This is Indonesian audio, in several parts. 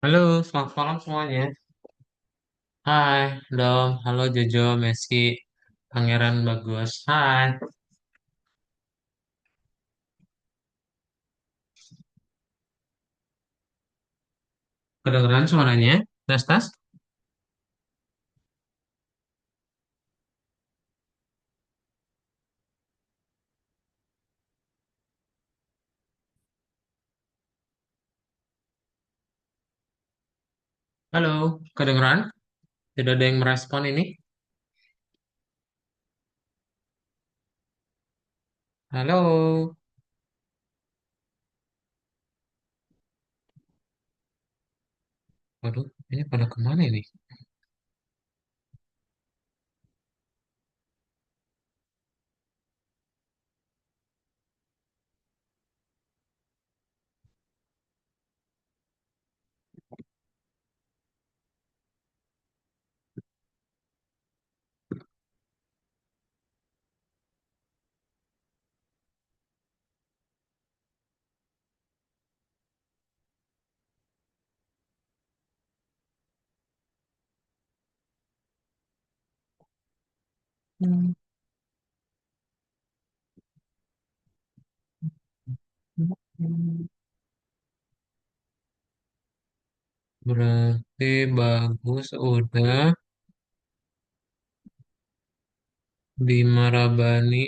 Halo, selamat malam semuanya. Hai, Dom. Halo Jojo, Messi, Pangeran Bagus. Hai, kedengeran suaranya? Tas, tas. Halo, kedengeran? Tidak ada yang merespon ini? Halo. Waduh, ini pada kemana ini? Hmm, Berarti bagus udah di Marabani.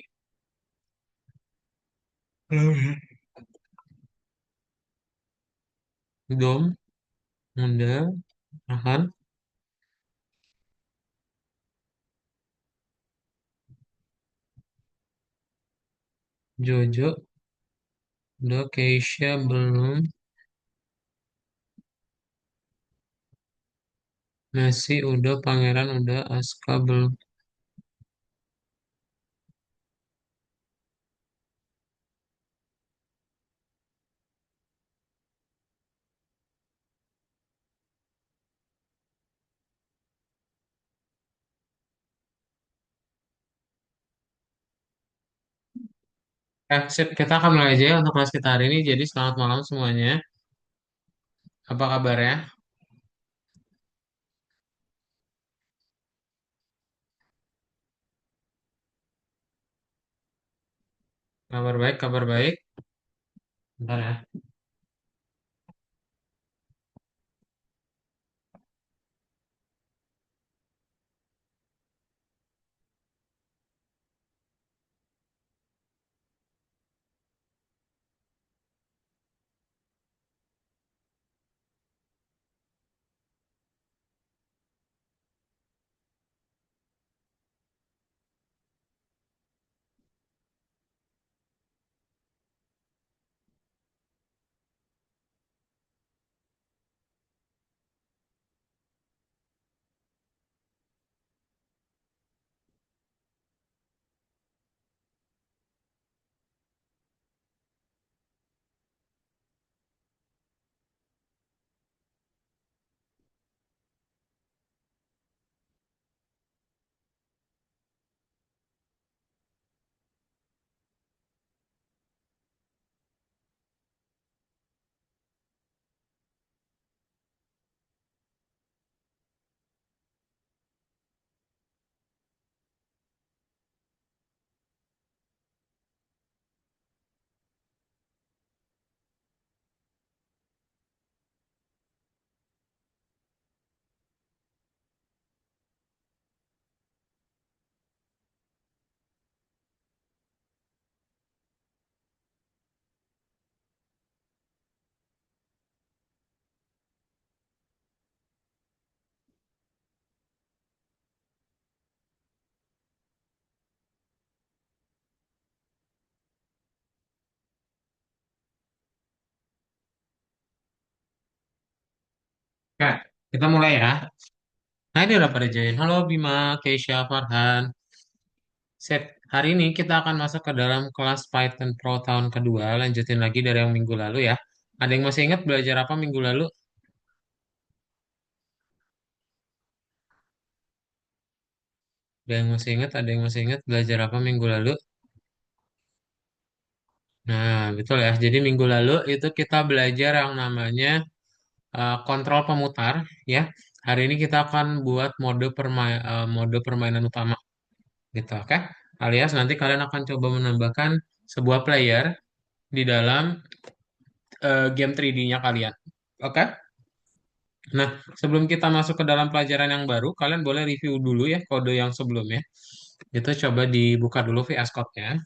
Dom, udah, Rahan, Jojo, udah, Keisha belum, Messi udah, Pangeran udah, Aska belum. Sip, kita akan mulai aja ya untuk kelas kita hari ini. Jadi selamat malam semuanya. Apa kabarnya? Kabar baik, kabar baik. Bentar ya. Oke, kita mulai ya. Nah, ini udah pada join. Halo Bima, Keisha, Farhan. Set, hari ini kita akan masuk ke dalam kelas Python Pro tahun kedua. Lanjutin lagi dari yang minggu lalu ya. Ada yang masih ingat belajar apa minggu lalu? Ada yang masih ingat? Ada yang masih ingat belajar apa minggu lalu? Nah, betul ya. Jadi minggu lalu itu kita belajar yang namanya kontrol pemutar ya. Hari ini kita akan buat mode permainan utama gitu, oke? Alias nanti kalian akan coba menambahkan sebuah player di dalam game 3D-nya kalian. Oke? Nah, sebelum kita masuk ke dalam pelajaran yang baru, kalian boleh review dulu ya kode yang sebelumnya. Itu coba dibuka dulu VS Code-nya.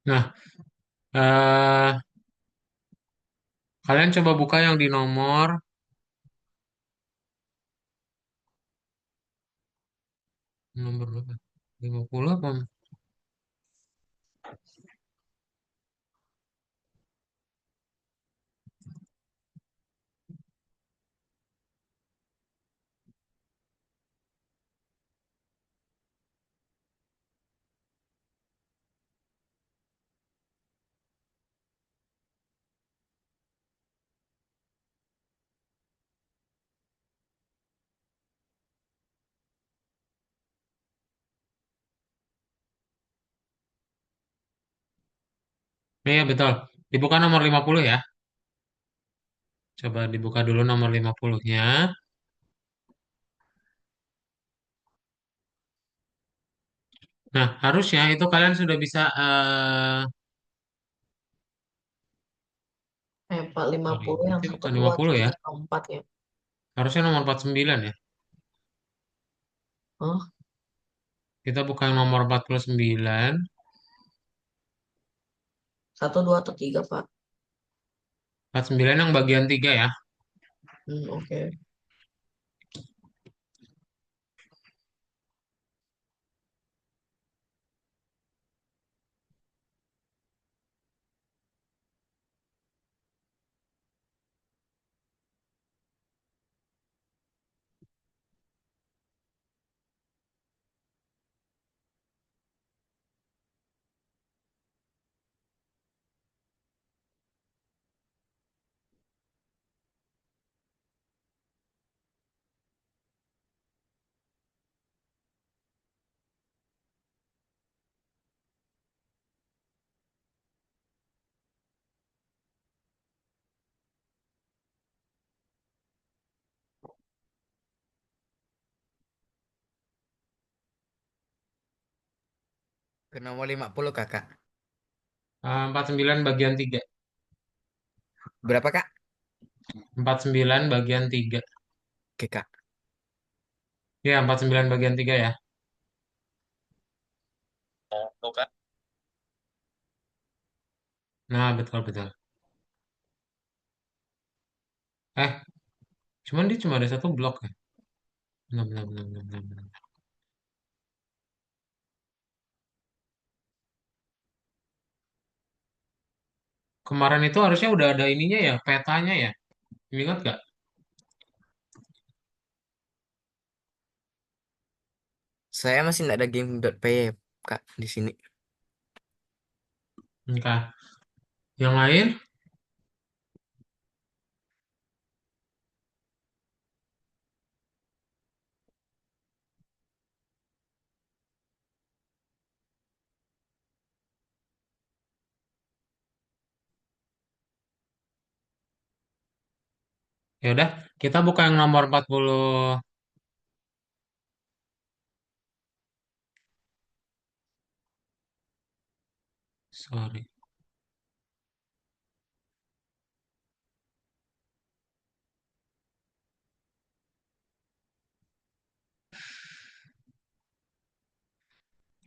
Nah, eh, kalian coba buka yang di nomor berapa? 50 apa? Iya, betul. Dibuka nomor 50 ya. Coba dibuka dulu nomor 50-nya. Nah, harusnya itu kalian sudah bisa Pak, lima sorry, puluh yang berarti satu bukan 2 50 ya. 3 4 ya. Harusnya nomor 49 ya. Oh, Kita buka yang nomor 49. 1 2 atau 3 Pak? 49 yang bagian 3 ya. Oke. Ke nomor 50 kakak. 49 bagian 3. Berapa kak? 49 bagian 3. Oke kak. Ya, 49 bagian 3 ya. Oh, kak. Nah, betul-betul. Cuman dia cuma ada satu blok ya. Benar, benar, benar, benar, benar, benar. Kemarin itu harusnya udah ada ininya ya, petanya ya. Ingat gak? Saya masih nggak ada game.py kak di sini. Entah. Yang lain? Ya udah, kita buka yang nomor 40. Sorry.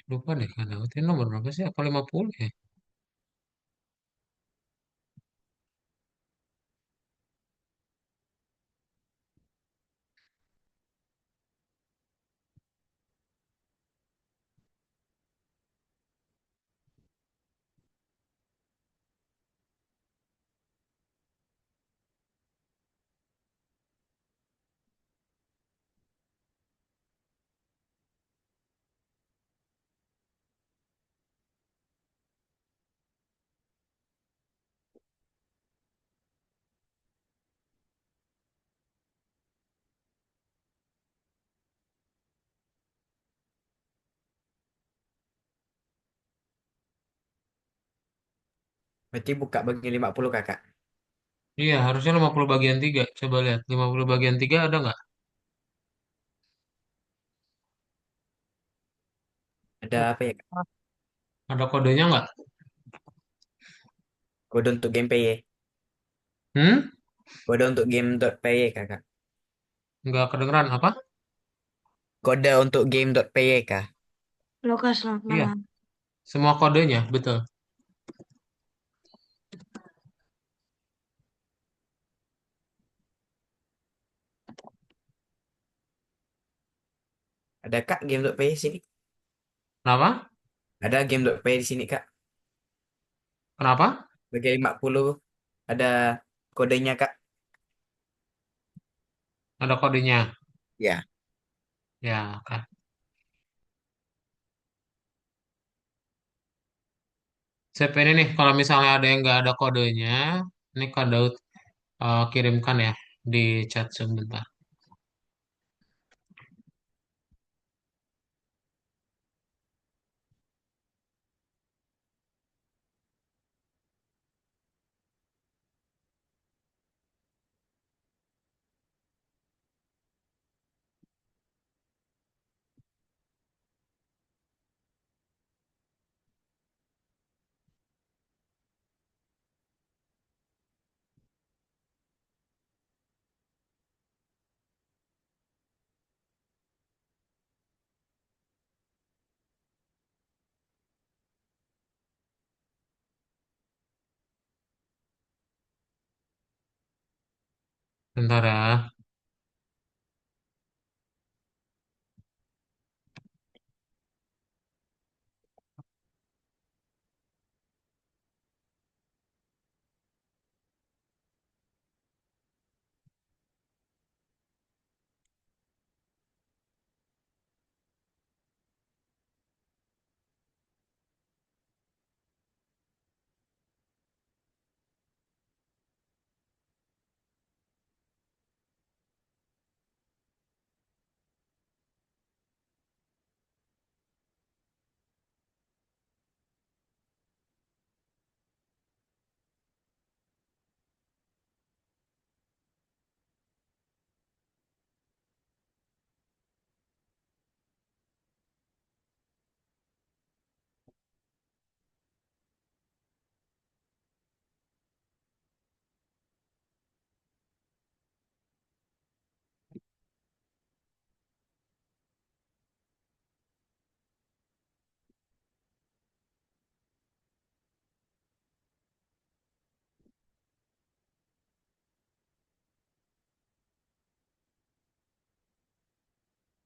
Lupa deh kan. Itu nomor berapa sih? Apa 50 ya? Berarti buka bagi 50 kakak. Iya, harusnya 50 bagian 3. Coba lihat. 50 bagian 3 ada nggak? Ada apa ya Kak? Ada kodenya nggak? Kode untuk game PY. Hmm? Kode untuk game.py kakak. Nggak kedengeran apa? Kode untuk game.py kak. Lukas, selamat Iya, malam. semua kodenya, betul. Ada kak game.py sini. Kenapa? Ada game.py di sini kak. Kenapa? Bagi 50 ada kodenya kak. Ada kodenya. Ya. Ya, kan. Sip ini nih, kalau misalnya ada yang nggak ada kodenya, ini Kak Daud kirimkan ya di chat sebentar. Bentar ya.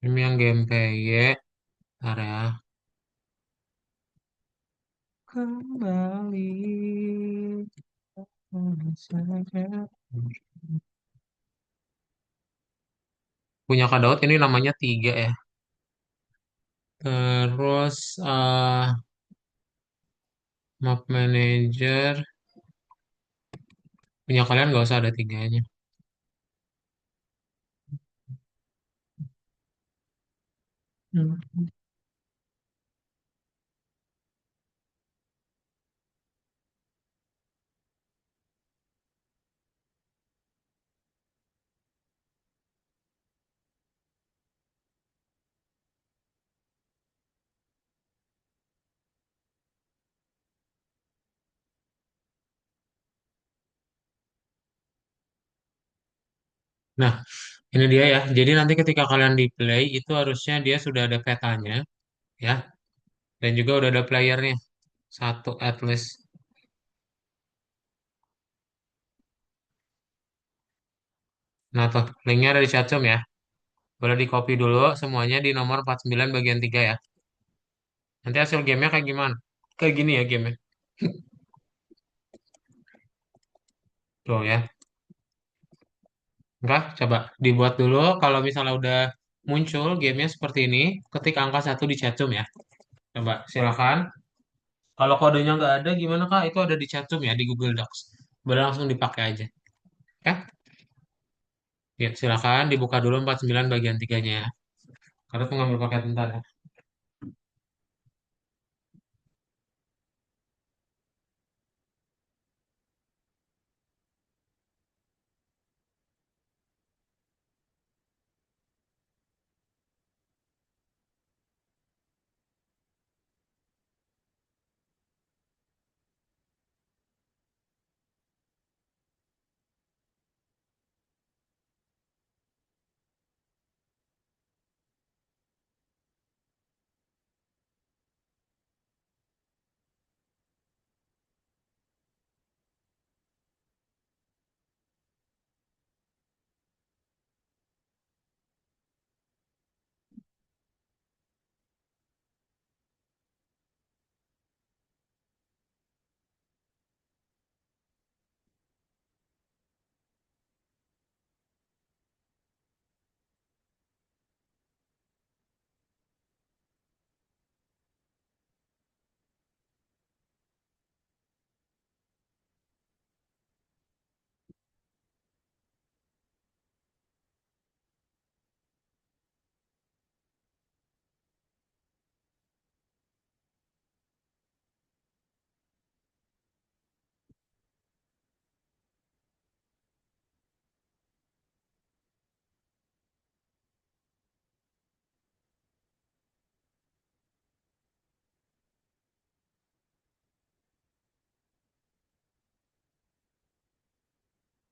Ini yang game PY. Bentar ya. Kembali saja. Punya Kak Daud ini namanya 3 ya. Terus map manager. Punya kalian nggak usah ada tiganya. Hmm. Nah, ini dia ya. Jadi nanti ketika kalian di play itu harusnya dia sudah ada petanya ya. Dan juga udah ada playernya. Satu at least. Nah tuh, linknya ada di chat room ya. Boleh di copy dulu semuanya di nomor 49 bagian 3 ya. Nanti hasil gamenya kayak gimana? Kayak gini ya gamenya. Tuh ya. Enggak, coba dibuat dulu. Kalau misalnya udah muncul gamenya seperti ini, ketik angka satu di chat room ya. Coba silakan. Kalau kodenya nggak ada gimana Kak? Itu ada di chat room ya di Google Docs. Boleh langsung dipakai aja. Ya, ya silakan dibuka dulu 49 bagian tiganya ya. Karena tuh ngambil paket bentar ya.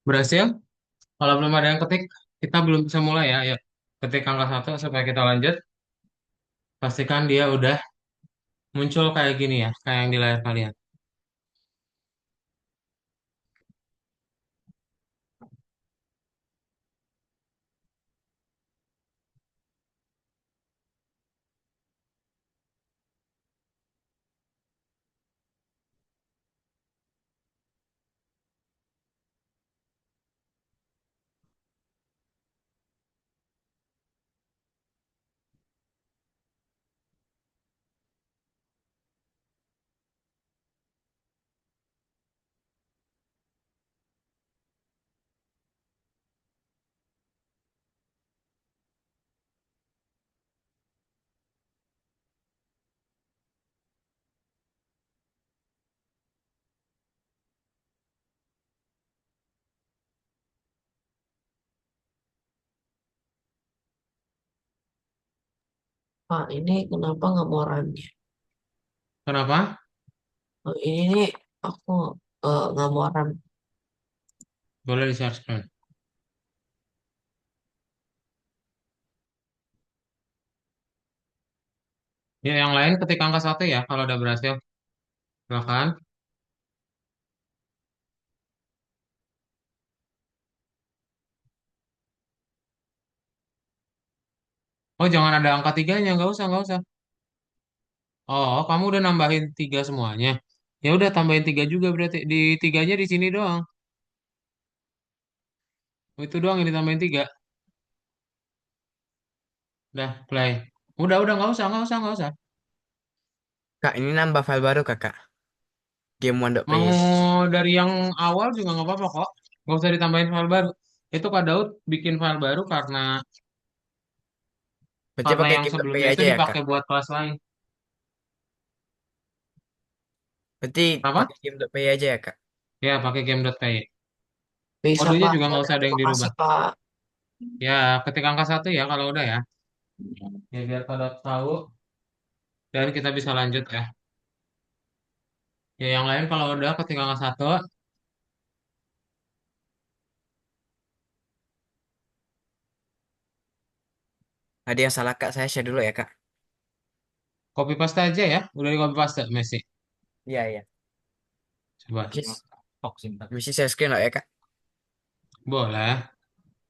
Berhasil? Kalau belum ada yang ketik, kita belum bisa mulai ya. Ya, ketik angka satu supaya kita lanjut. Pastikan dia udah muncul kayak gini ya, kayak yang di layar kalian. Pak, ini kenapa nggak mau runnya? Kenapa? Ini nih aku nggak mau run. Boleh di-share screen. Ya, yang lain ketik angka satu ya, kalau udah berhasil. Silakan. Oh, jangan ada angka tiganya, nggak usah, nggak usah. Oh, kamu udah nambahin tiga semuanya. Ya udah tambahin tiga juga berarti. Di tiganya di sini doang. Itu doang yang ditambahin tiga. Udah, play. Udah, nggak usah, nggak usah, nggak usah. Kak, ini nambah file baru kakak. Game Mau One.py. dari yang awal juga nggak apa-apa kok. Nggak usah ditambahin file baru. Itu Kak Daud bikin file baru karena Berarti pakai yang Game.py sebelumnya itu aja ya kak. dipakai buat kelas lain. Berarti Apa? pakai Game.py aja ya kak. Ya, pakai game.py. Bisa Kodenya Pak, juga ya nggak udah usah ada yang terima kasih dirubah. Pak. Ya, ketik angka satu ya kalau udah ya. Ya, biar pada tahu dan kita bisa lanjut ya. Ya, yang lain kalau udah ketik angka satu. Ada yang salah Kak, saya share dulu ya Kak. Copy paste aja ya. Udah di copy paste, Messi. Iya, iya. Coba. Yes. Misi share screen lah ya Kak. Boleh.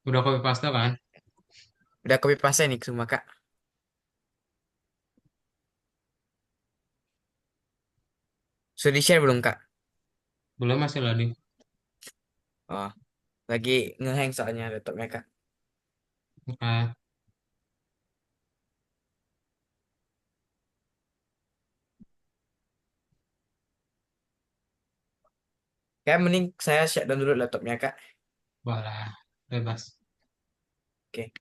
Udah copy paste kan? Udah copy paste nih semua Kak. Sudah di-share belum Kak? Belum masih loading. Oh, lagi ngehang soalnya laptopnya Kak. Oke. Kayak mending saya shutdown dulu laptopnya Kak. Boleh. Bebas. Oke.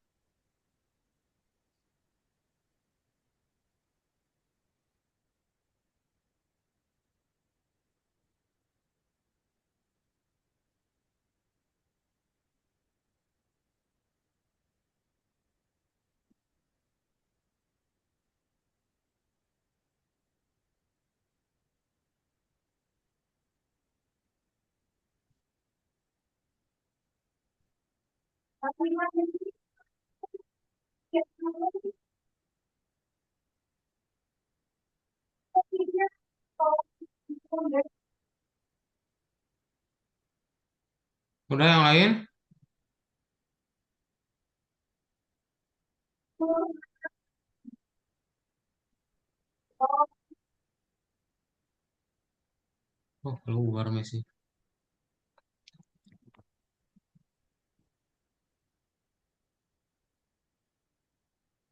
Udah yang lain? Oh, keluar Messi.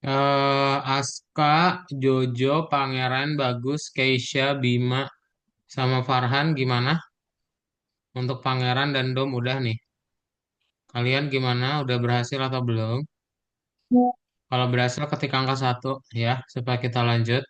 Aska, Jojo, Pangeran, Bagus, Keisha, Bima, sama Farhan gimana? Untuk Pangeran dan Dom udah nih. Kalian gimana? Udah berhasil atau belum? Kalau berhasil ketik angka satu ya, supaya kita lanjut.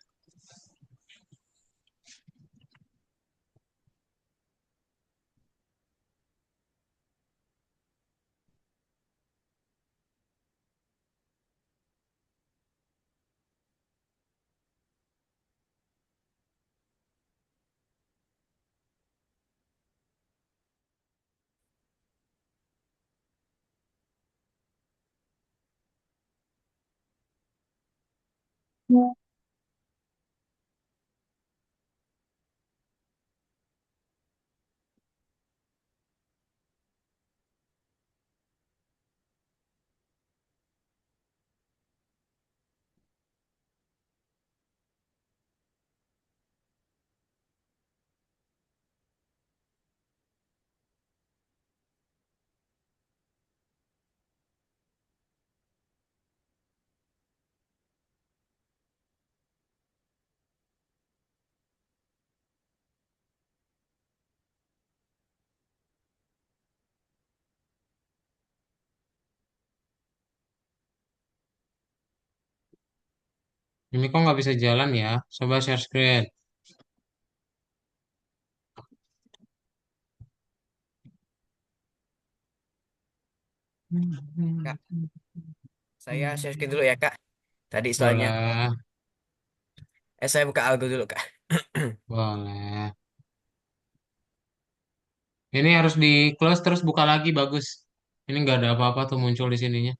Ini kok nggak bisa jalan ya? Coba share screen. Kak, saya share screen dulu ya Kak. Tadi soalnya. Boleh, Saya buka algo dulu Kak. boleh. Ini harus di close terus buka lagi bagus. Ini nggak ada apa-apa tuh muncul di sininya.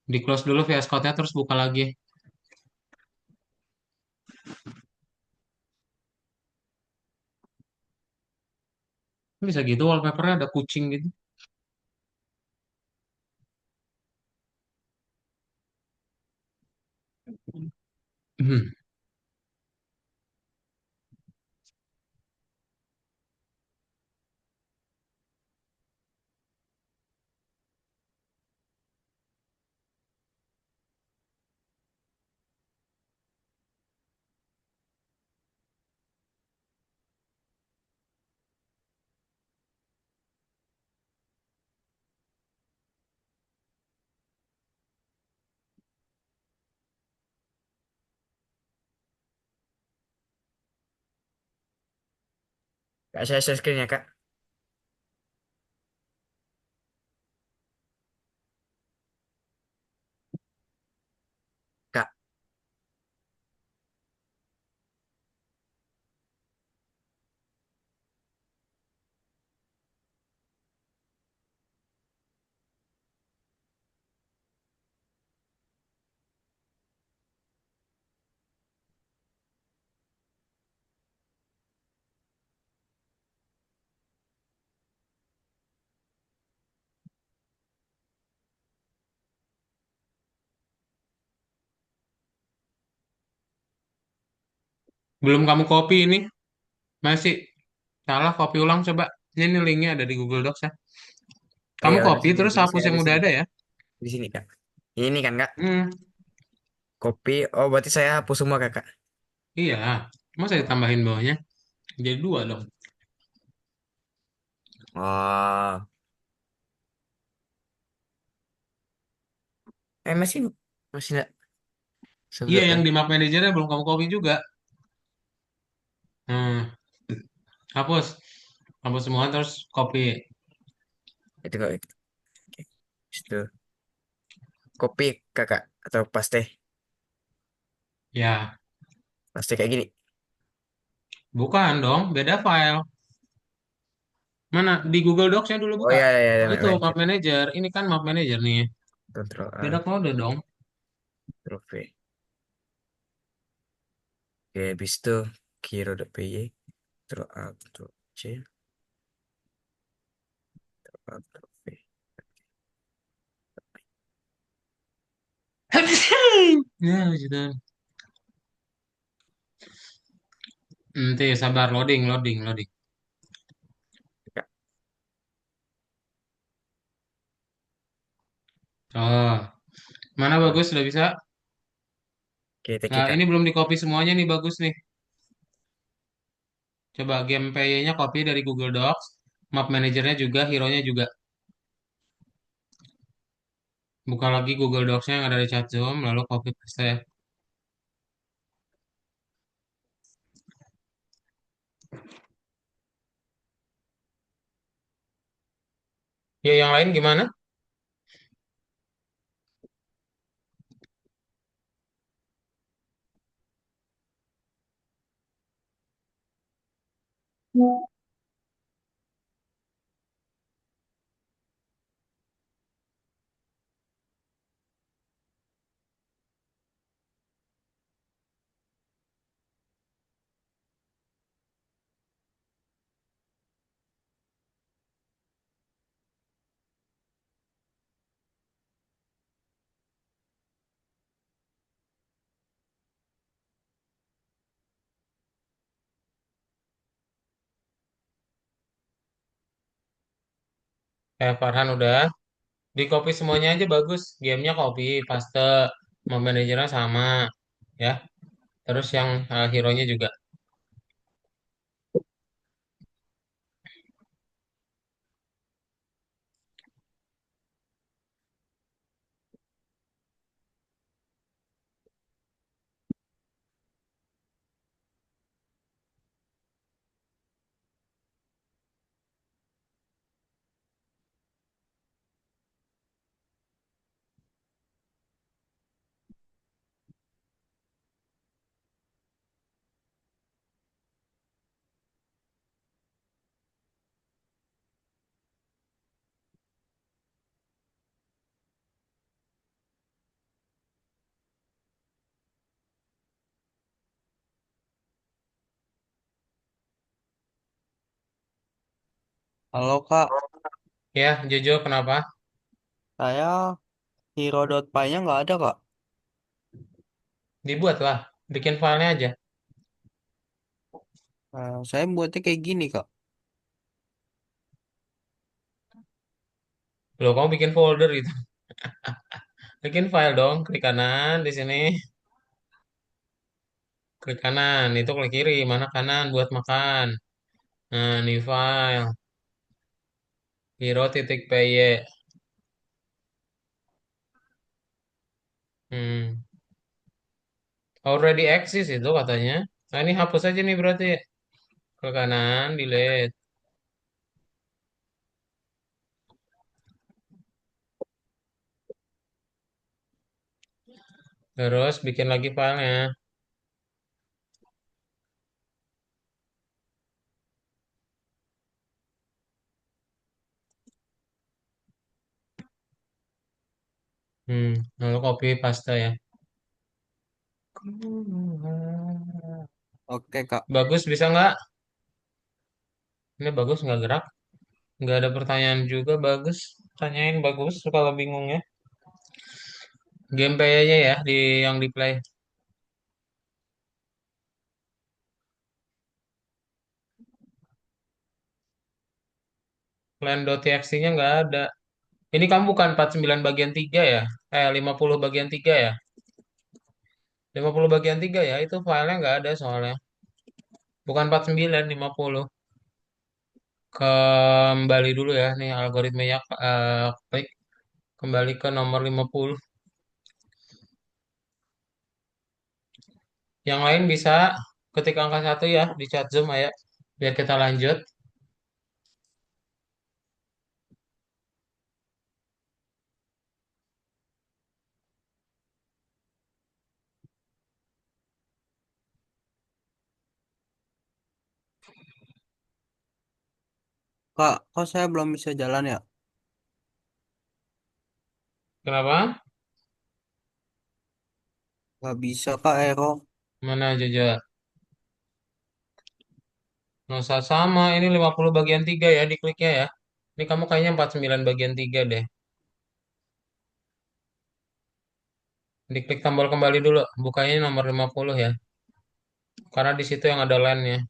Di close dulu VS Code-nya terus buka lagi. Bisa gitu wallpapernya ada kucing gitu. Kak, saya share screen ya Kak. Kak, Belum kamu copy ini. Masih salah, copy ulang coba. Ini linknya ada di Google Docs ya. Oh Kamu ya udah copy sini, terus sini hapus saya yang di udah sini. ada ya. Di sini kak. Ini kan kak. Hmm, Kopi. Oh berarti saya hapus semua kakak. iya. Masa ditambahin bawahnya? Jadi dua dong. Oh. Masih masih enggak Iya, yang sebenarnya. di map manajernya belum kamu copy juga. Hmm, hapus. Hapus semua terus copy. Itu kok. Oke. Itu kopi kakak atau paste. Ya, Paste kayak gini. bukan dong. Beda file. Mana? Di Google Docs-nya dulu Oh buka. ya ya ya Itu map lanjut. manager. Ini kan map manager nih. Control Beda A, kode dong. Ctrl V. Oke, habis itu Kiro.py, Ctrl A, Ctrl C, Ctrl A, Ctrl V. Ya, gitu. Nanti sabar loading, loading, loading. Kak. Oh, mana Nah, bagus sudah bisa? oke, thank you Nah, kak. ini belum di copy semuanya nih bagus nih. Coba GMPY-nya copy dari Google Docs, map manajernya juga, hero-nya juga. Buka lagi Google Docs-nya yang ada di chat Zoom, lalu copy paste. Ya, yang lain gimana? Farhan udah. Di copy semuanya aja bagus. Gamenya copy, paste, map manajernya sama. Ya, terus yang hero-nya juga. Halo Kak, Ya, Jojo kenapa? saya hero.py-nya nggak ada Kak. Dibuat lah, bikin filenya aja. Saya buatnya kayak gini Kak. Loh, kamu bikin folder gitu. Bikin file dong, klik kanan di sini. Klik kanan, itu klik kiri. Mana kanan buat makan. Nah, new file. Hero.py. Hmm. Already exist itu katanya. Nah, ini hapus aja nih berarti. Klik kanan, delete. Terus bikin lagi filenya. Lalu copy paste ya. Oke Kak. Bagus bisa nggak? Ini bagus nggak gerak? Nggak ada pertanyaan juga bagus. Tanyain bagus kalau bingung ya. Gameplay aja ya di yang di play. len.txt-nya nggak ada. Ini kamu bukan 49 bagian 3 ya? 50 bagian 3 ya? 50 bagian 3 ya? Itu filenya nggak ada soalnya. Bukan 49, 50. Kembali dulu ya, nih algoritmenya klik kembali ke nomor 50. Yang lain bisa ketik angka satu ya di chat Zoom ayo. Biar kita lanjut. Kak, kok saya belum bisa jalan ya? Kenapa? Gak bisa kak, error. Mana aja. Nggak usah sama, ini 50 bagian 3 ya dikliknya ya. Ini kamu kayaknya 49 bagian 3 deh. Diklik tombol kembali dulu. Bukanya nomor 50 ya. Karena di situ yang ada line-nya.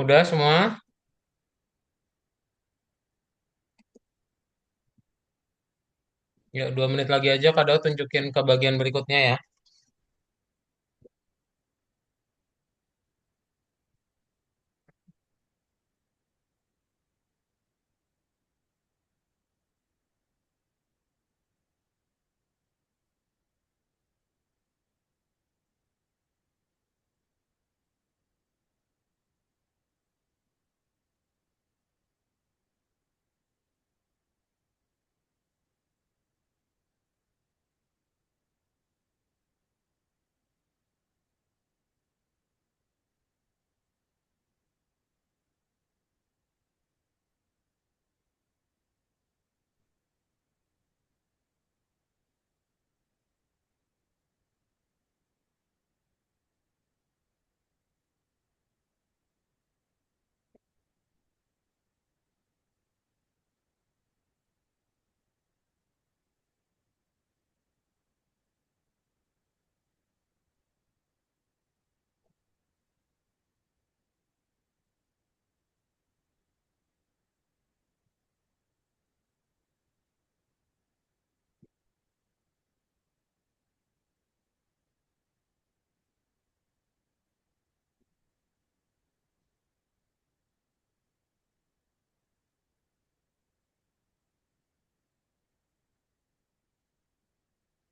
Udah semua? Ya, 2 menit lagi aja Kak tunjukin ke bagian berikutnya ya.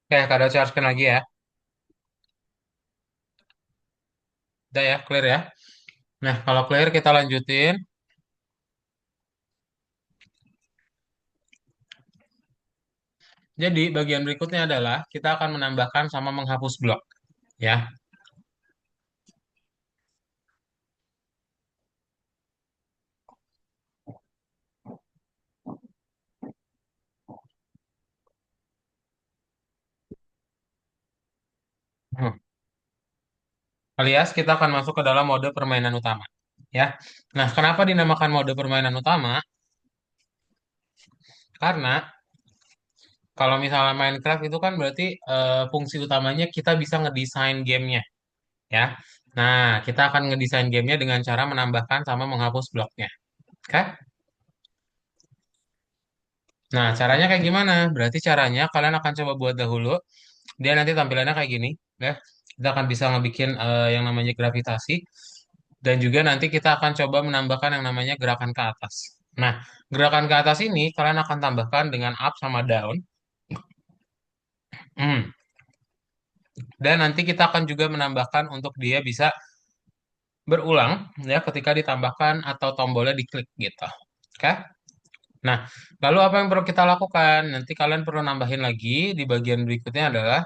Oke, Kak chargekan lagi ya. Udah ya, clear ya. Nah, kalau clear kita lanjutin. Jadi, bagian berikutnya adalah kita akan menambahkan sama menghapus blok. Ya. Hmm. Alias kita akan masuk ke dalam mode permainan utama. Ya. Nah, kenapa dinamakan mode permainan utama? Karena kalau misalnya Minecraft itu kan berarti fungsi utamanya kita bisa ngedesain gamenya, ya. Nah, kita akan ngedesain gamenya dengan cara menambahkan sama menghapus bloknya. Oke? Nah, caranya kayak gimana? Berarti caranya kalian akan coba buat dahulu. Dia nanti tampilannya kayak gini, ya. Kita akan bisa ngebikin yang namanya gravitasi. Dan juga nanti kita akan coba menambahkan yang namanya gerakan ke atas. Nah, gerakan ke atas ini kalian akan tambahkan dengan up sama down. Hmm. Dan nanti kita akan juga menambahkan untuk dia bisa berulang ya ketika ditambahkan atau tombolnya diklik gitu. Oke? Nah, lalu apa yang perlu kita lakukan? Nanti kalian perlu nambahin lagi di bagian berikutnya adalah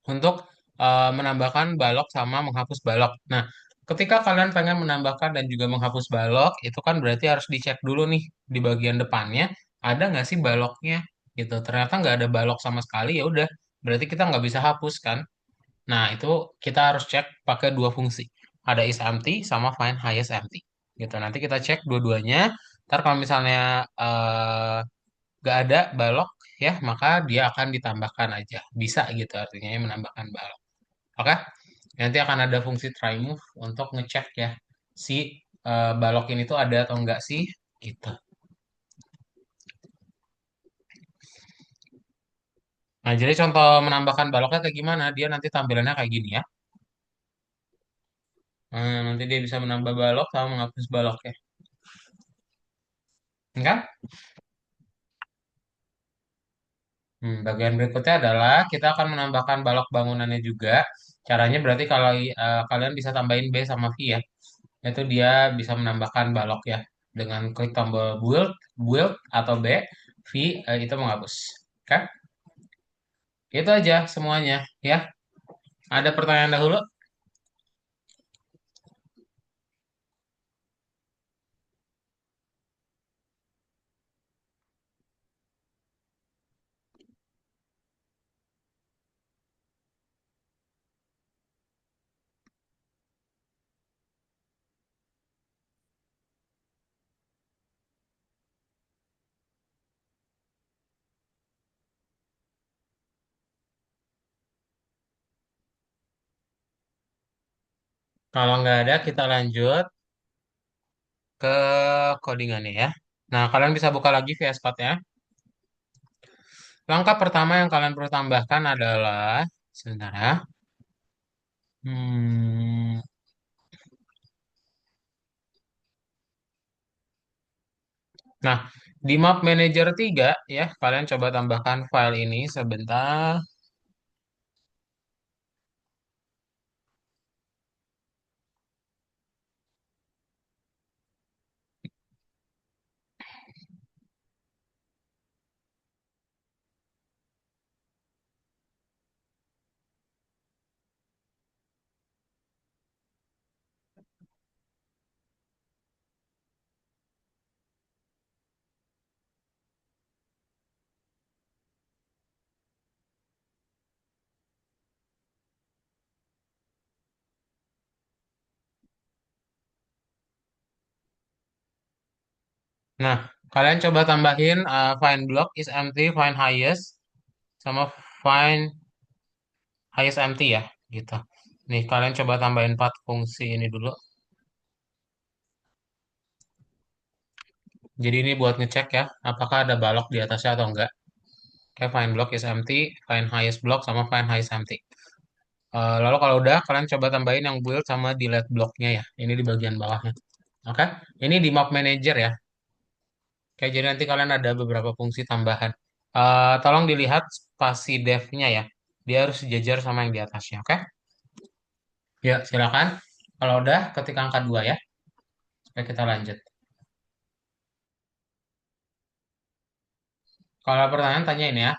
untuk menambahkan balok sama menghapus balok. Nah, Ketika kalian pengen menambahkan dan juga menghapus balok, itu kan berarti harus dicek dulu nih di bagian depannya ada nggak sih baloknya gitu. Ternyata nggak ada balok sama sekali, ya udah berarti kita nggak bisa hapus kan. Nah itu kita harus cek pakai dua fungsi. Ada is empty sama find highest empty gitu. Nanti kita cek dua-duanya. Ntar kalau misalnya nggak ada balok ya maka dia akan ditambahkan aja. Bisa gitu artinya ya, menambahkan balok. Oke? Nanti akan ada fungsi try move untuk ngecek ya si balok ini tuh ada atau enggak sih gitu. Nah, jadi contoh menambahkan baloknya kayak gimana? Dia nanti tampilannya kayak gini ya. Nanti dia bisa menambah balok sama menghapus baloknya. Enggak? Bagian berikutnya adalah kita akan menambahkan balok bangunannya juga. Caranya berarti kalau kalian bisa tambahin B sama V ya. Itu dia bisa menambahkan balok ya. Dengan klik tombol build, build atau B, V itu menghapus. Oke? Itu aja semuanya ya. Ada pertanyaan dahulu? Kalau nggak ada, kita lanjut ke codingannya ya. Nah, kalian bisa buka lagi VS Code-nya. Langkah pertama yang kalian perlu tambahkan adalah, sebentar ya. Hmm, nah, di Map Manager 3 ya, kalian coba tambahkan file ini sebentar. Nah, kalian coba tambahin find block is empty, find highest, sama find highest empty ya, gitu. Nih, kalian coba tambahin 4 fungsi ini dulu. Jadi ini buat ngecek ya, apakah ada balok di atasnya atau enggak. Kayak find block is empty, find highest block, sama find highest empty. Lalu kalau udah, kalian coba tambahin yang build sama delete blocknya ya. Ini di bagian bawahnya. Oke, ini di map manager ya. Oke, jadi nanti kalian ada beberapa fungsi tambahan. Tolong dilihat spasi dev-nya ya. Dia harus sejajar sama yang di atasnya. Oke, ya silakan. Kalau udah, ketik angka 2 ya. Supaya kita lanjut. Kalau ada pertanyaan, tanya ini ya.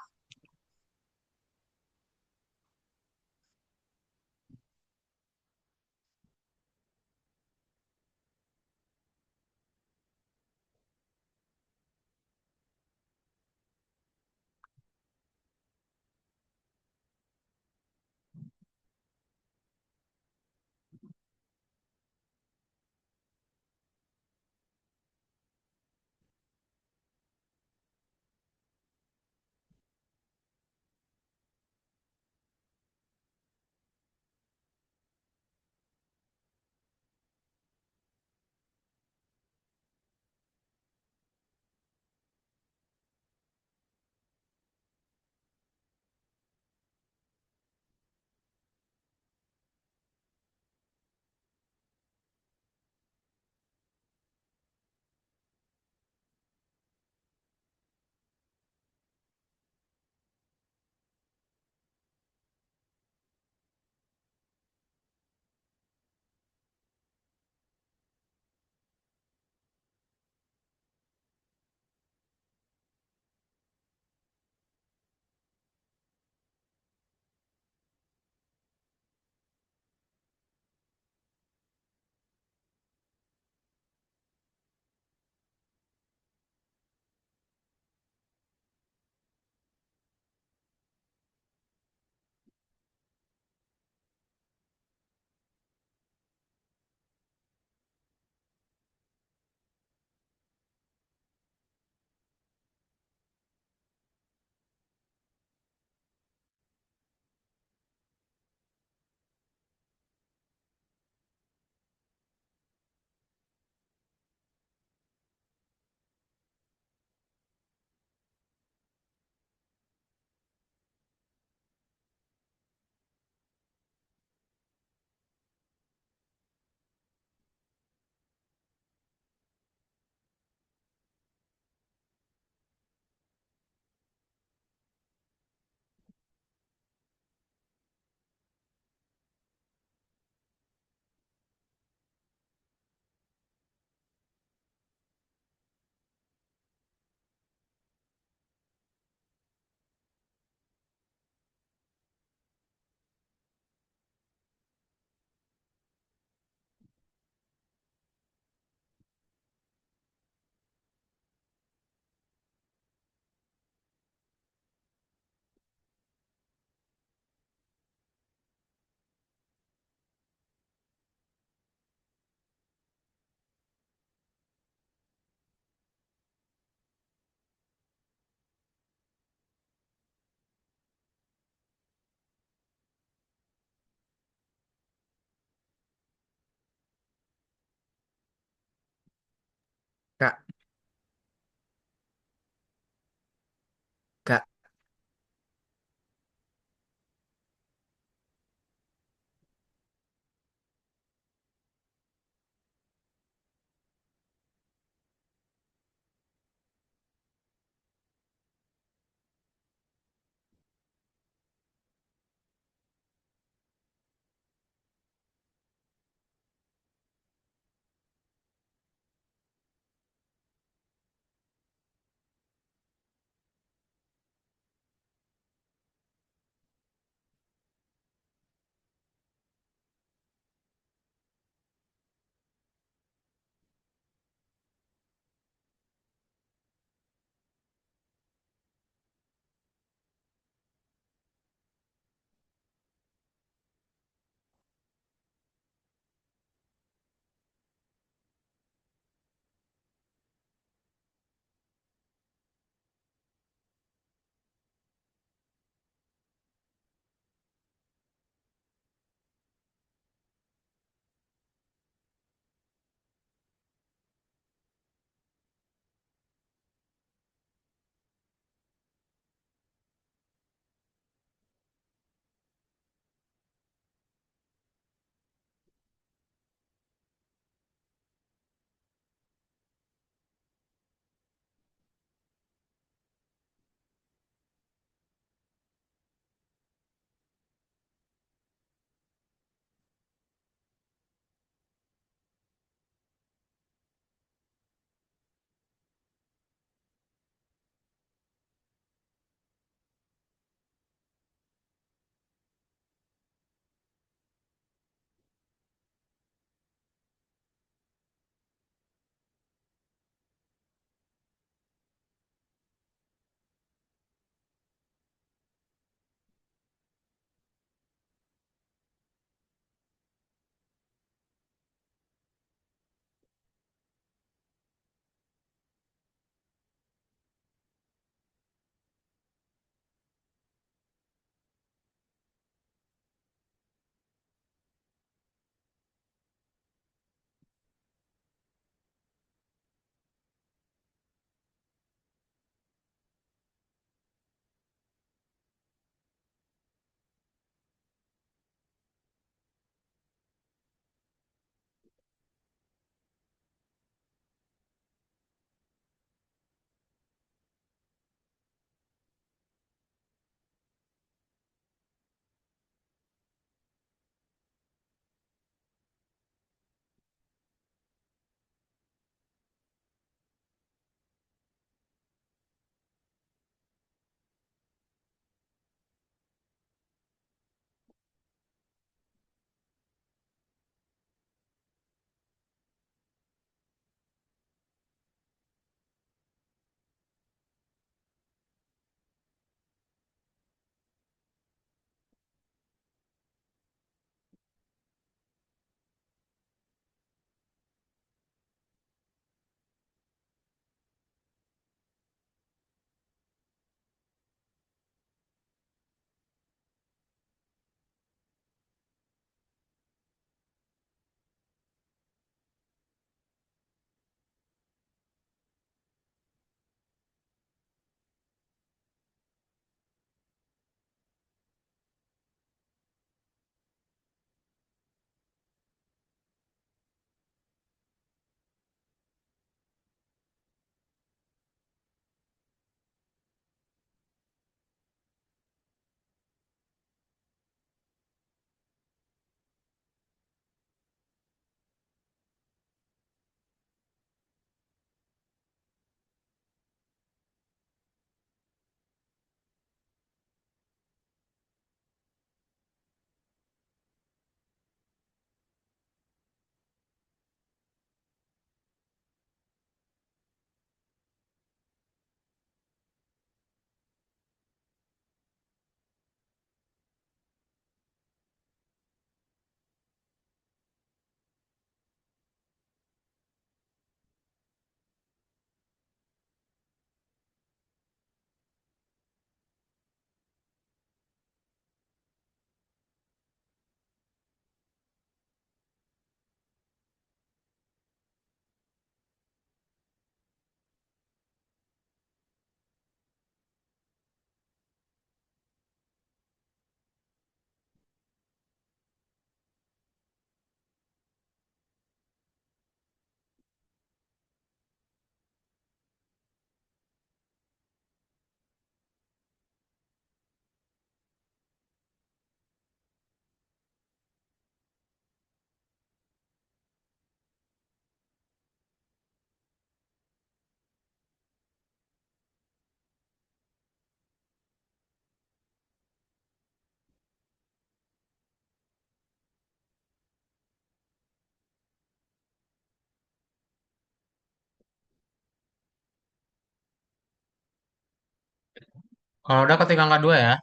Kalau udah ketik angka 2 ya.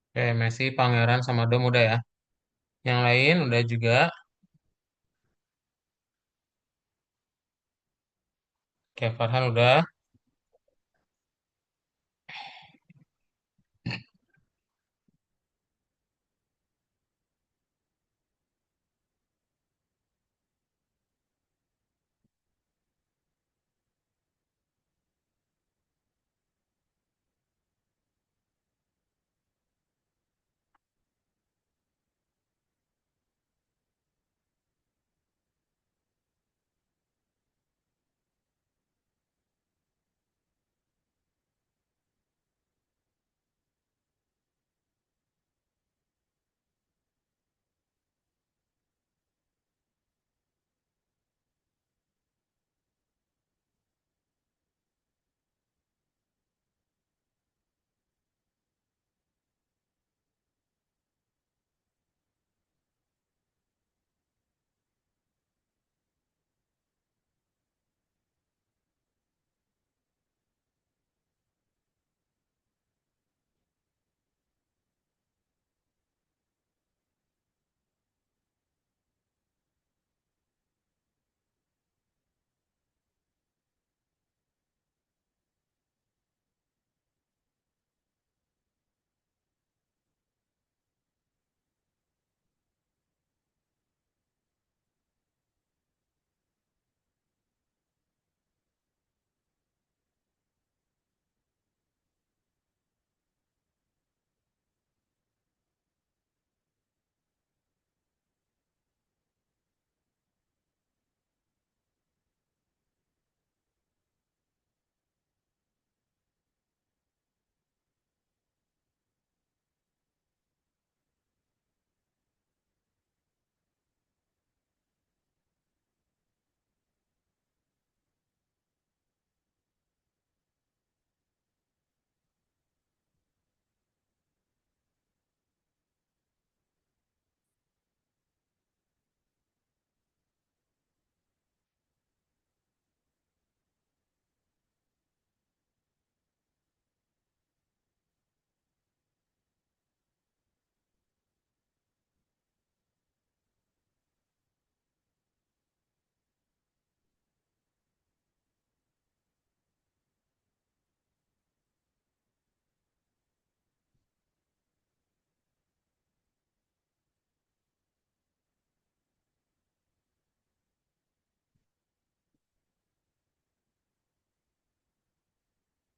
Oke, Messi, Pangeran, sama Dom udah ya. Yang lain udah juga. Oke, Farhan udah.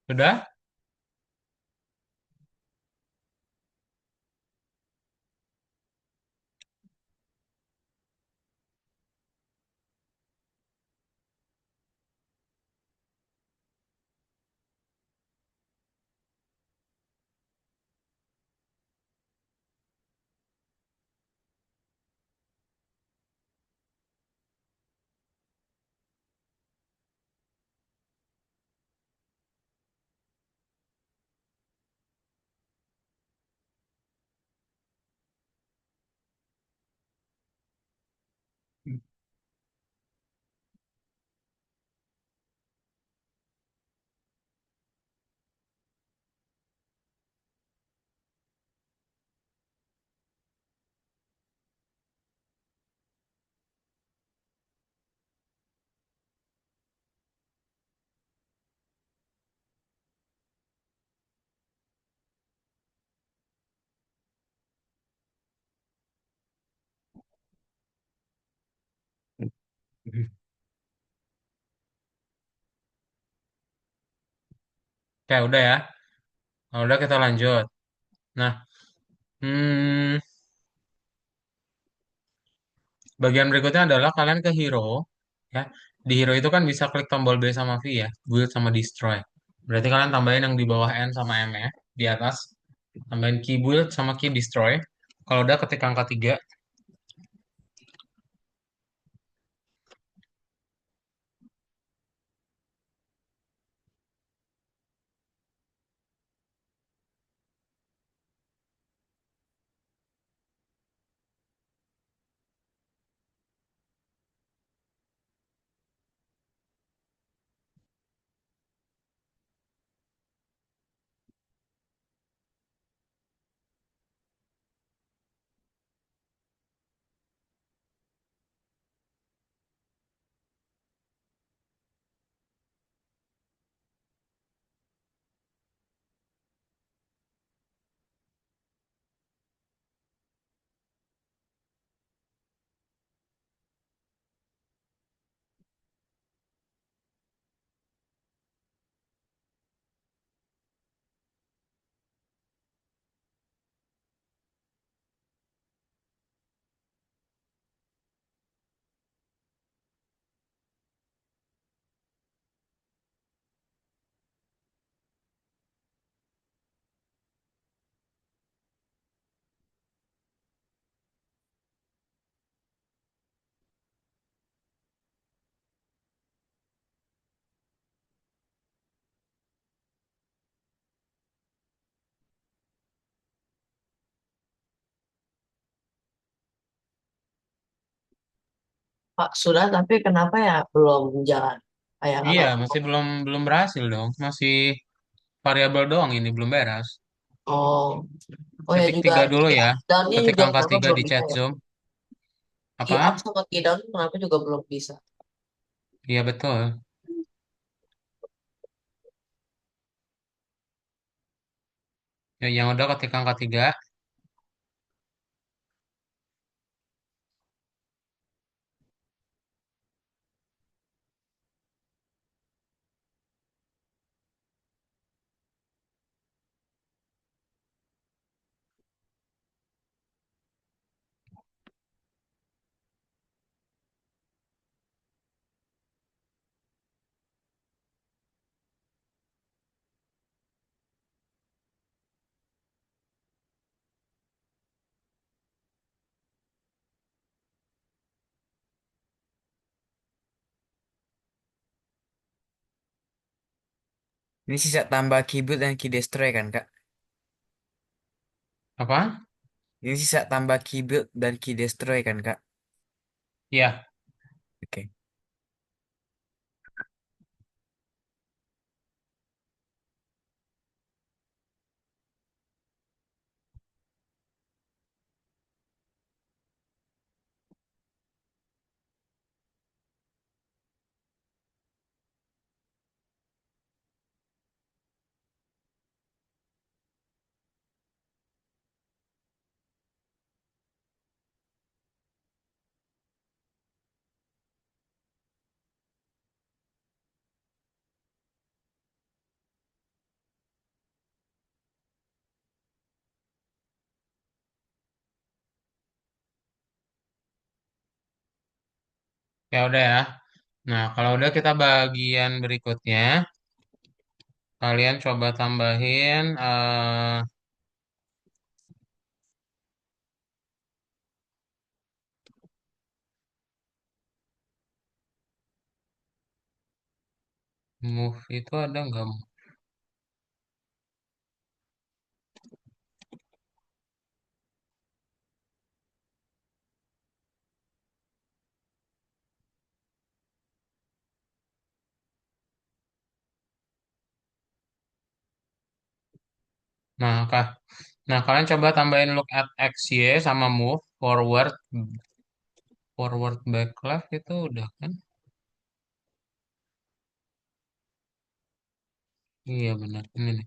Udah? Oke, udah ya. Nah, udah kita lanjut. Nah, hmm, bagian berikutnya adalah kalian ke hero, ya. Di hero itu kan bisa klik tombol B sama V ya, build sama destroy. Berarti kalian tambahin yang di bawah N sama M ya, di atas. Tambahin key build sama key destroy. Kalau udah ketik angka 3. Pak, sudah, tapi kenapa ya belum jalan? Kayak Iya, kakak. masih belum belum berhasil dong. Masih variabel doang ini belum beres. Oh, oh ya Ketik juga 3 dulu key ya. up down-nya Ketik juga angka kenapa 3 belum di bisa chat ya? Zoom. Key up Apa? sama key down kenapa juga belum bisa? Iya betul. Ya, yang udah ketik angka 3. Ini sisa tambah keyboard dan key destroy kan, Kak? Apa? Ini sisa tambah keyboard dan key destroy kan, Kak? Iya. Oke. Ya udah ya. Nah, kalau udah kita bagian berikutnya, kalian coba tambahin move itu ada nggak? Nah, nah, kalian coba tambahin look at X, Y sama move forward, forward back left itu udah kan? Iya benar. Ini nih.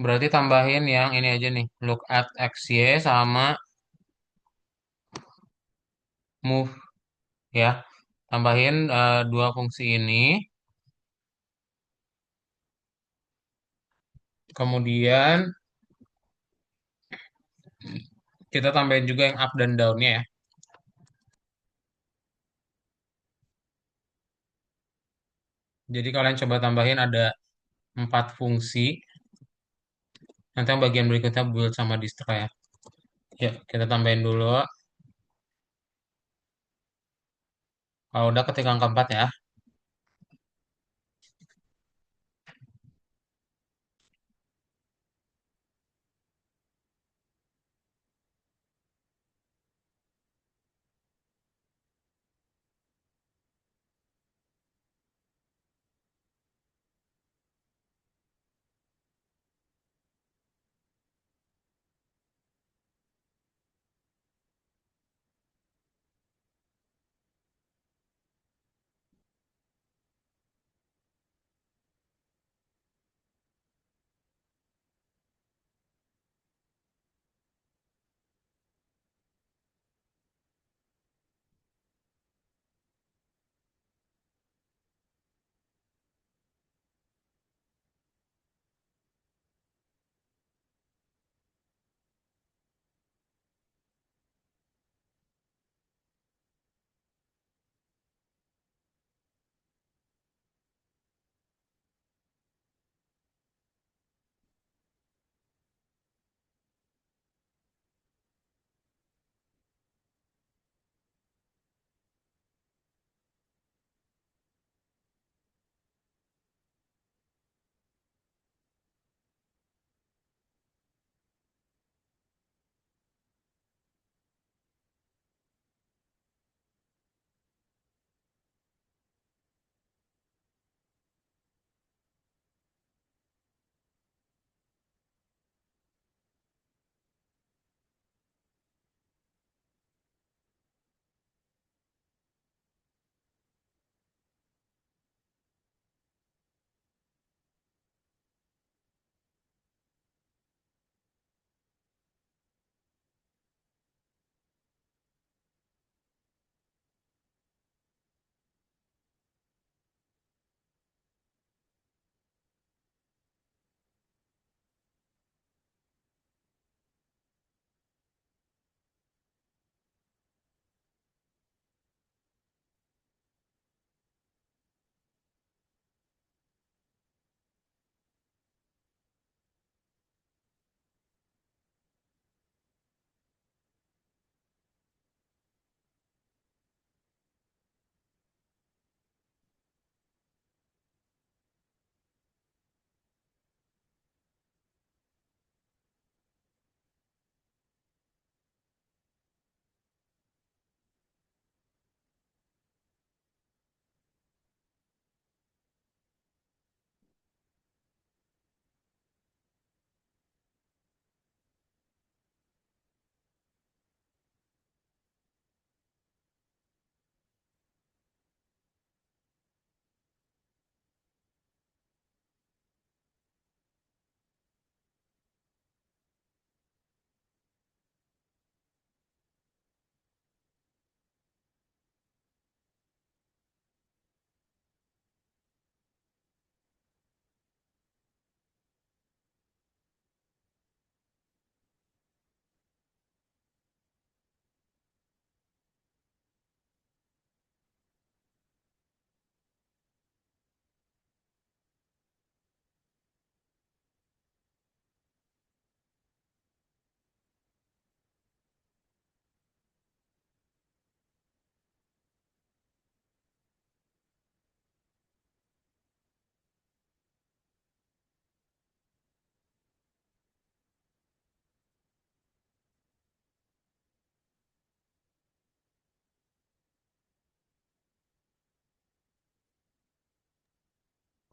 Berarti tambahin yang ini aja nih, look at X, Y sama move ya. Tambahin dua fungsi ini. Kemudian kita tambahin juga yang up dan down-nya ya. Jadi kalian coba tambahin ada empat fungsi. Nanti yang bagian berikutnya build sama destroy ya. Yuk, kita tambahin dulu. Kalau udah ketik angka 4 ya.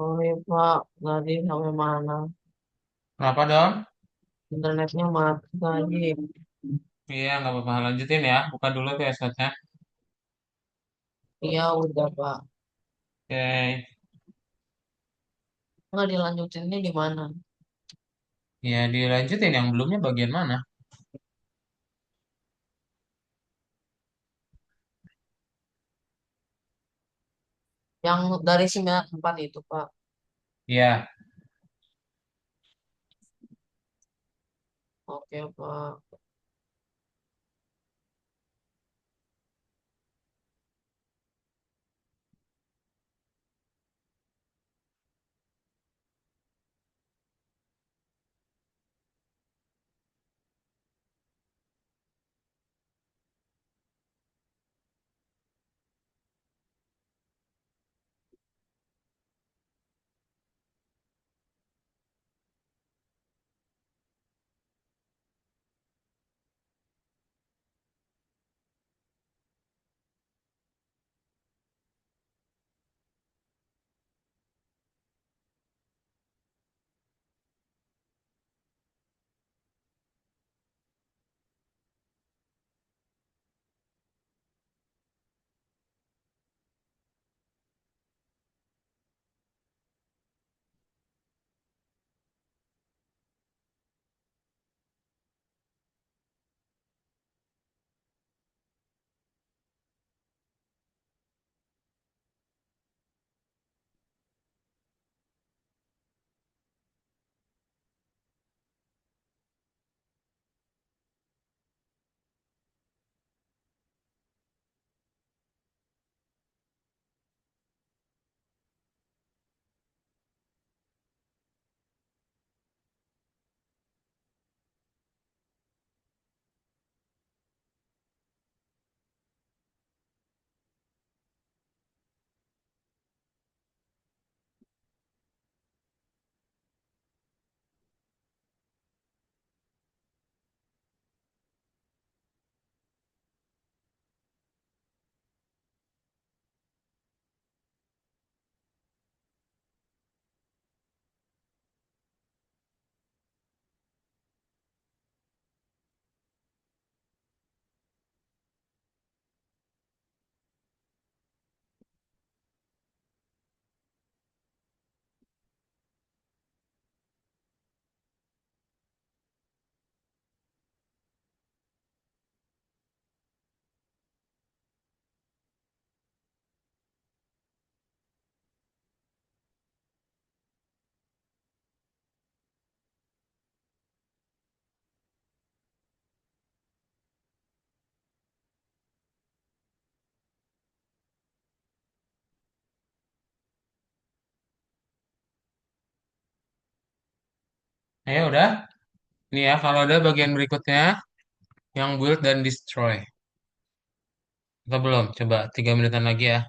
Oh iya Pak, tadi sampai mana? Kenapa dong? Internetnya mati tadi. Iya, nggak apa-apa. Lanjutin ya. Buka dulu tuh esotnya. Iya udah Pak. Oke. Nggak dilanjutinnya di mana? Ya, dilanjutin yang belumnya bagian mana? Yang dari 94 itu, Pak. Ya, Oke, Pak. ayo udah. Nih ya, kalau ada bagian berikutnya yang build dan destroy. Atau belum? Coba 3 menitan lagi ya.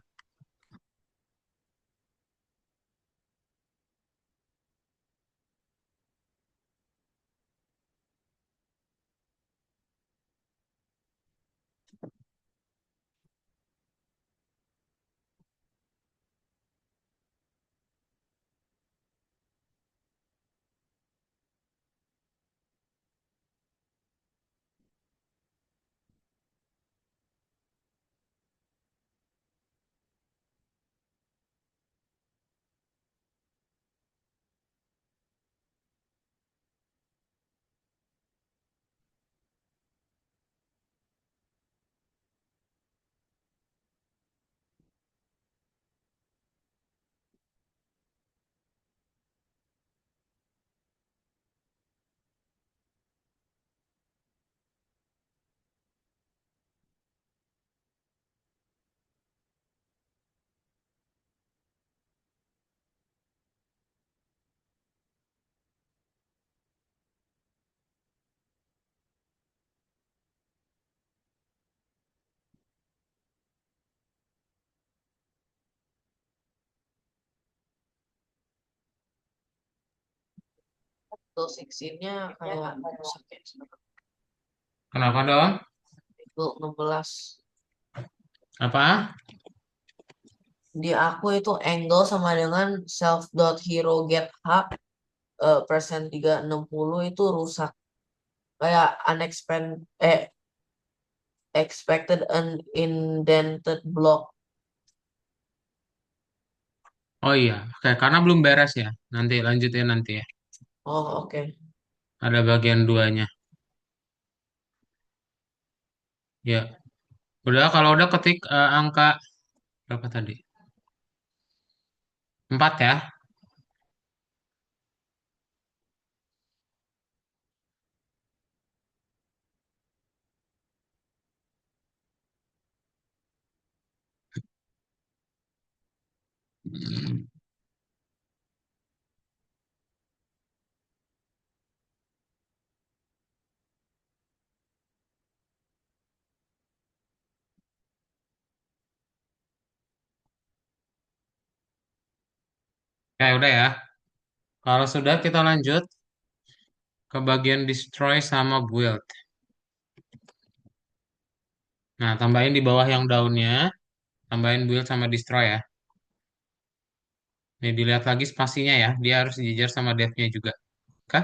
Tuh, 16-nya kayak rusak ya. Kenapa dong? Itu 16. Apa? Di aku itu angle sama dengan self dot hero get hub persen 360 itu rusak. Kayak expected unindented block. Oh iya, oke, karena belum beres ya. Nanti lanjutin nanti ya. Oh, oke. Ada bagian duanya. Ya, udah kalau udah ketik angka berapa tadi? Empat ya. Oke, udah ya. Kalau sudah kita lanjut ke bagian destroy sama build. Nah, tambahin di bawah yang daunnya, tambahin build sama destroy ya. Nih dilihat lagi spasinya ya, dia harus sejajar sama depth-nya juga. Oke?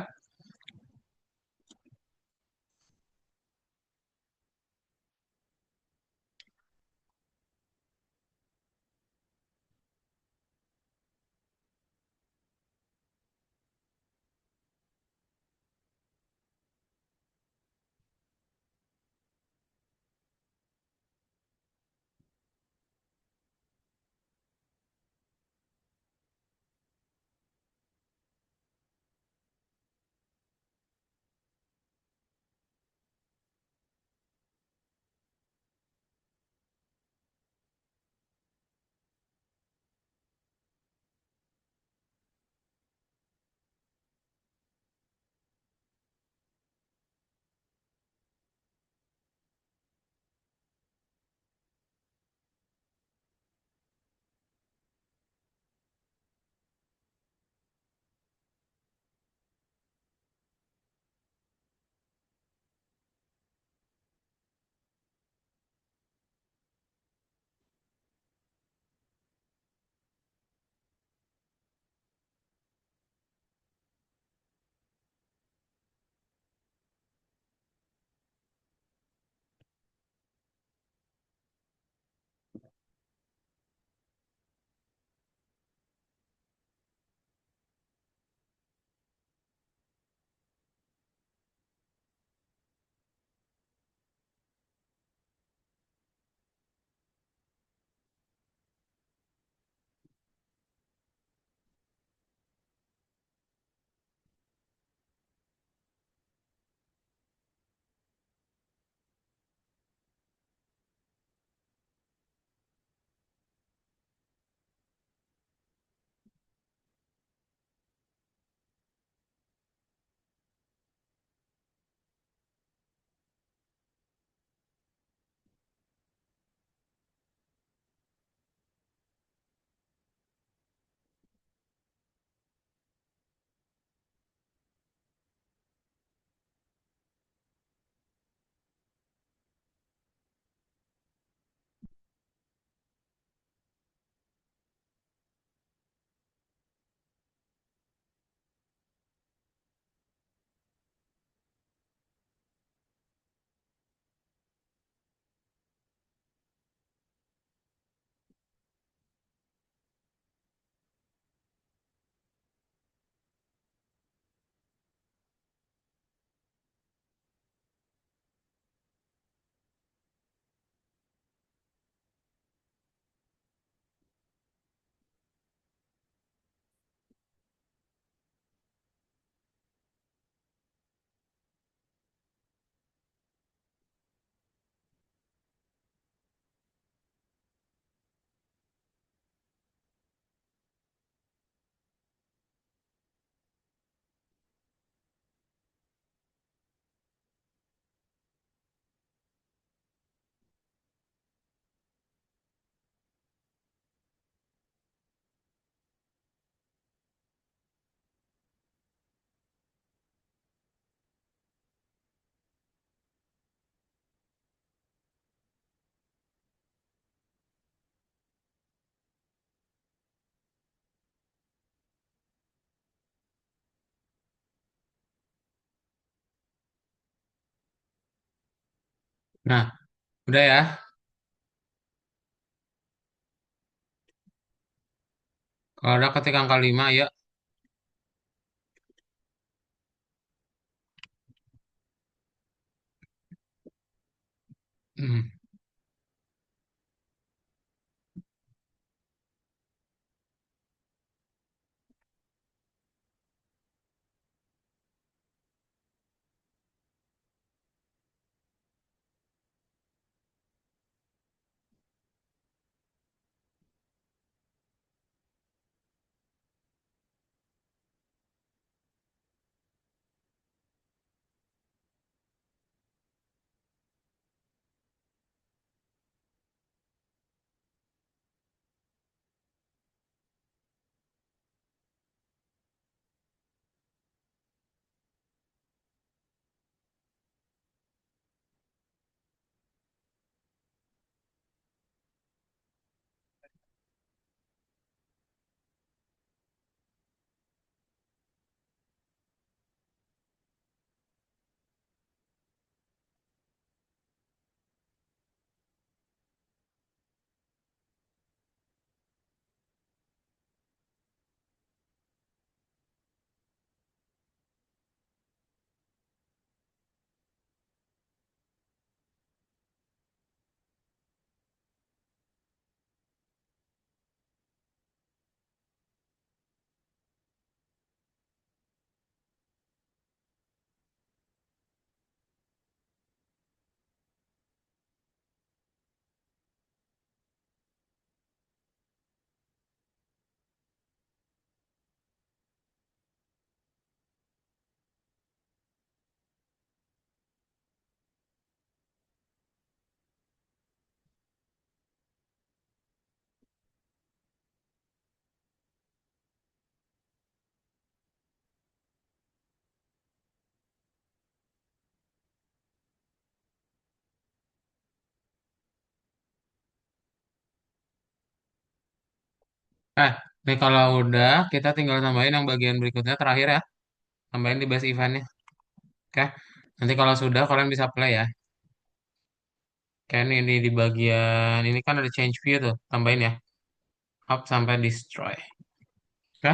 Nah, udah ya. Kalau udah ketik angka 5 ya. Hmm. Eh, nih kalau udah, kita tinggal tambahin yang bagian berikutnya terakhir ya. Tambahin di base eventnya. Oke. Nanti kalau sudah, kalian bisa play ya. Kayak ini di bagian, ini kan ada change view tuh. Tambahin ya. Up sampai destroy. Oke.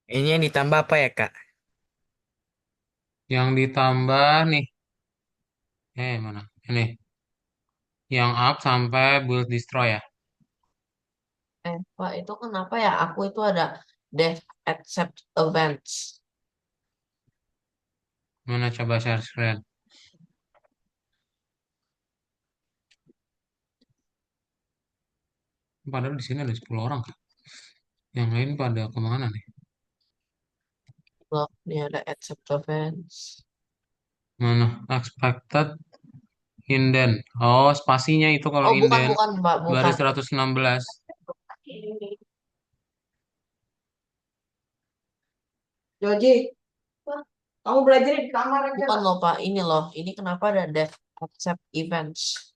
Ini yang ditambah apa ya, Kak? Yang ditambah nih. Mana? Ini. Yang up sampai build destroy ya. Pak, itu kenapa ya? Aku itu ada dev accept events. Mana coba share screen. Padahal di sini ada 10 orang kan. Yang lain pada kemana nih? Loh, ini ada accept events. Mana? Expected inden. Oh, spasinya itu kalau Oh, bukan, inden. bukan, Mbak, Baris bukan. 116. Joji, kamu belajar di kamar aja. Bukan loh, Pak. Ini loh. Ini kenapa ada dev accept events?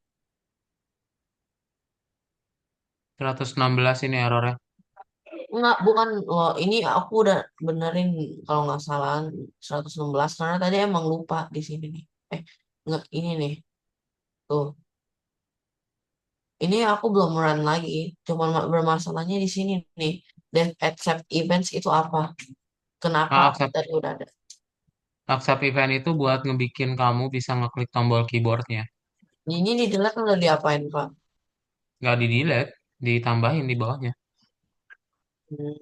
116 ini errornya. Enggak, bukan loh. Ini aku udah benerin kalau nggak salah 116 karena tadi emang lupa di sini nih. Enggak, ini nih. Tuh. Ini aku belum run lagi. Cuman bermasalahnya di sini nih. Dev accept events itu apa? Kenapa Ah, accept, tadi udah ada? accept event itu buat ngebikin kamu bisa ngeklik tombol keyboardnya. Ini di delete udah diapain, Pak? Nggak di delete, ditambahin di bawahnya. Hmm,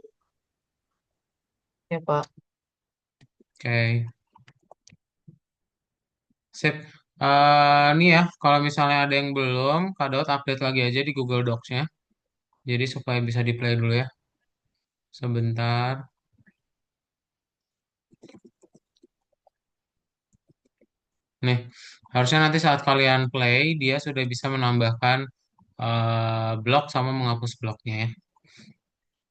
ya, Pak. Oke, sip. Nih ya, kalau misalnya ada yang belum, Kak update lagi aja di Google Docs-nya. Jadi supaya bisa di play dulu ya. Sebentar. Nih, harusnya nanti saat kalian play, dia sudah bisa menambahkan blok sama menghapus bloknya ya.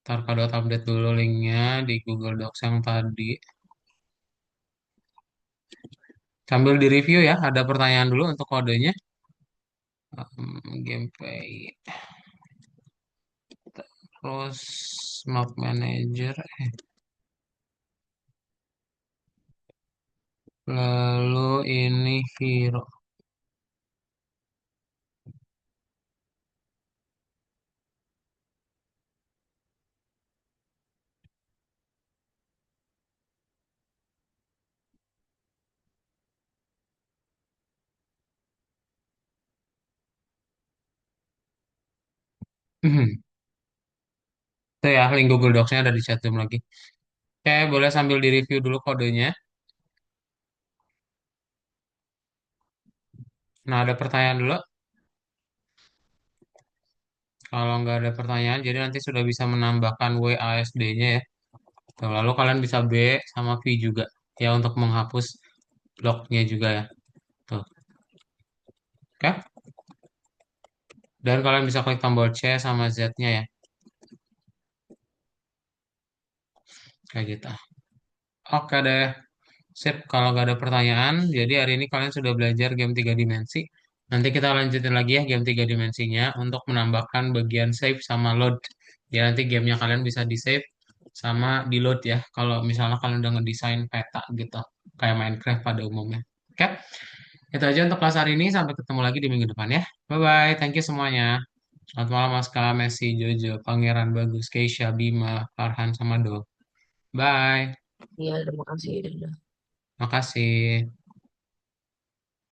Ntar Kak update dulu linknya di Google Docs yang tadi. Sambil di review ya, ada pertanyaan dulu untuk kodenya. Gameplay. Terus map manager. Lalu ini hero. Itu ya, link Google Docs-nya ada di chat room lagi. Oke, boleh sambil di review dulu kodenya. Nah, ada pertanyaan dulu. Kalau nggak ada pertanyaan, jadi nanti sudah bisa menambahkan WASD-nya ya. Tuh, lalu kalian bisa B sama V juga ya untuk menghapus bloknya juga ya. Tuh, oke. Dan kalian bisa klik tombol C sama Z-nya ya. Kayak gitu. Oke deh. Sip, kalau nggak ada pertanyaan, jadi hari ini kalian sudah belajar game 3 dimensi. Nanti kita lanjutin lagi ya game 3 dimensinya untuk menambahkan bagian save sama load. Ya nanti gamenya kalian bisa di save sama di load ya. Kalau misalnya kalian udah ngedesain peta gitu, kayak Minecraft pada umumnya. Oke, itu aja untuk kelas hari ini. Sampai ketemu lagi di minggu depan ya. Bye-bye, thank you semuanya. Selamat malam Aska, Messi, Jojo, Pangeran Bagus, Keisha, Bima, Farhan, sama Do. Bye, Iya, terima kasih. Dadah. makasih.